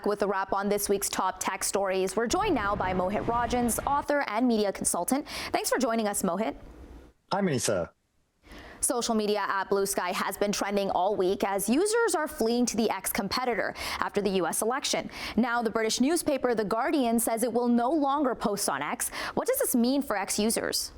With a wrap on this week's top tech stories, we're joined now by Mohit Rajhans, author and media consultant. Thanks for joining us, Mohit. Hi, Manisa. Social media app Bluesky has been trending all week as users are fleeing to the X competitor after the U.S. election. Now, the British newspaper The Guardian says it will no longer post on X. What does this mean for X users?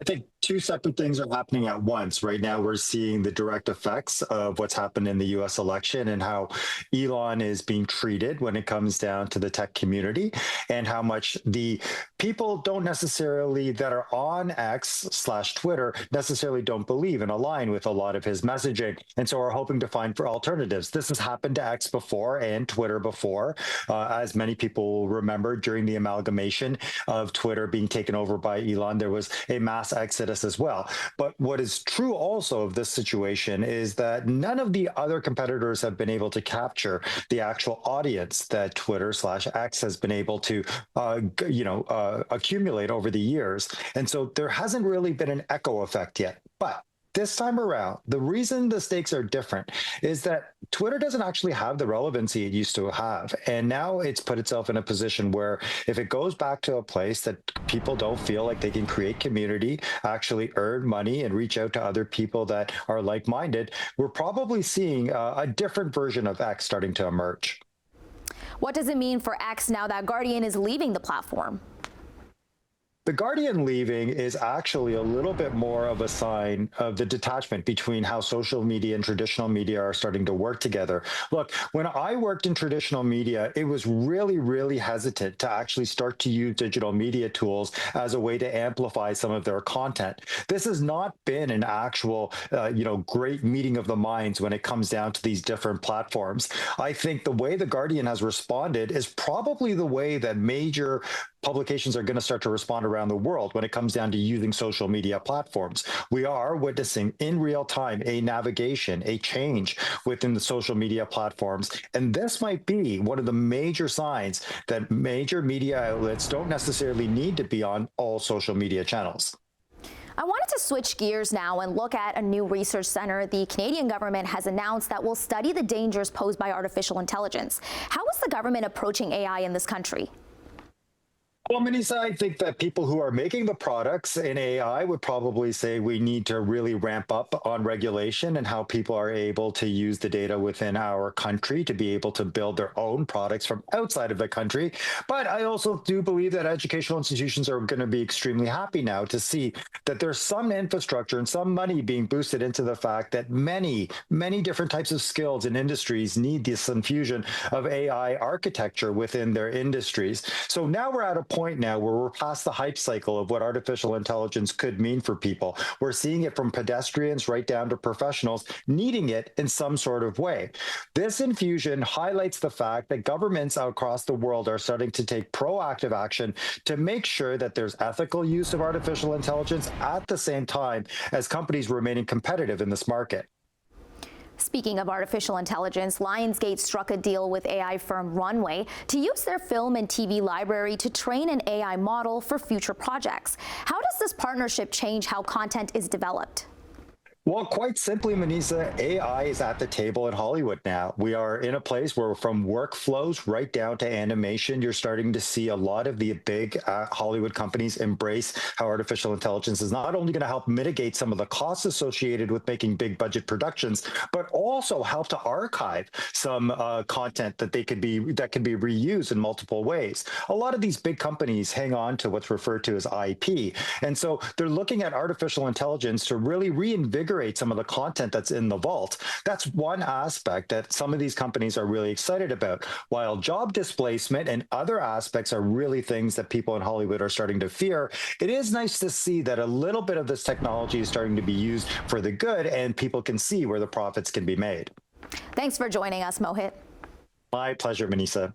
I think two separate things are happening at once. Right now, we're seeing the direct effects of what's happened in the U.S. election and how Elon is being treated when it comes down to the tech community, and how much the people don't necessarily that are on X/Twitter necessarily don't believe and align with a lot of his messaging, and so are hoping to find for alternatives. This has happened to X before and Twitter before, as many people remember during the amalgamation of Twitter being taken over by Elon. There was a mass exodus as well. But what is true also of this situation is that none of the other competitors have been able to capture the actual audience that Twitter/X has been able to, accumulate over the years. And so there hasn't really been an echo effect yet. But this time around, the reason the stakes are different is that Twitter doesn't actually have the relevancy it used to have. And now it's put itself in a position where if it goes back to a place that people don't feel like they can create community, actually earn money and reach out to other people that are like-minded, we're probably seeing a different version of X starting to emerge. What does it mean for X now that Guardian is leaving the platform? The Guardian leaving is actually a little bit more of a sign of the detachment between how social media and traditional media are starting to work together. Look, when I worked in traditional media, it was really, really hesitant to actually start to use digital media tools as a way to amplify some of their content. This has not been an actual, great meeting of the minds when it comes down to these different platforms. I think the way the Guardian has responded is probably the way that major publications are going to start to respond around the world when it comes down to using social media platforms. We are witnessing in real time a navigation, a change within the social media platforms. And this might be one of the major signs that major media outlets don't necessarily need to be on all social media channels. I wanted to switch gears now and look at a new research center the Canadian government has announced that will study the dangers posed by artificial intelligence. How is the government approaching AI in this country? Well, Manisa, I think that people who are making the products in AI would probably say we need to really ramp up on regulation and how people are able to use the data within our country to be able to build their own products from outside of the country. But I also do believe that educational institutions are going to be extremely happy now to see that there's some infrastructure and some money being boosted into the fact that many, many different types of skills and industries need this infusion of AI architecture within their industries. So now we're at a point now where we're past the hype cycle of what artificial intelligence could mean for people. We're seeing it from pedestrians right down to professionals needing it in some sort of way. This infusion highlights the fact that governments across the world are starting to take proactive action to make sure that there's ethical use of artificial intelligence at the same time as companies remaining competitive in this market. Speaking of artificial intelligence, Lionsgate struck a deal with AI firm Runway to use their film and TV library to train an AI model for future projects. How does this partnership change how content is developed? Well, quite simply, Manisa, AI is at the table in Hollywood now. We are in a place where from workflows right down to animation, you're starting to see a lot of the big Hollywood companies embrace how artificial intelligence is not only going to help mitigate some of the costs associated with making big budget productions, but also help to archive some content that can be reused in multiple ways. A lot of these big companies hang on to what's referred to as IP. And so they're looking at artificial intelligence to really reinvigorate some of the content that's in the vault. That's one aspect that some of these companies are really excited about. While job displacement and other aspects are really things that people in Hollywood are starting to fear, it is nice to see that a little bit of this technology is starting to be used for the good and people can see where the profits can be made. Thanks for joining us, Mohit. My pleasure, Manisa.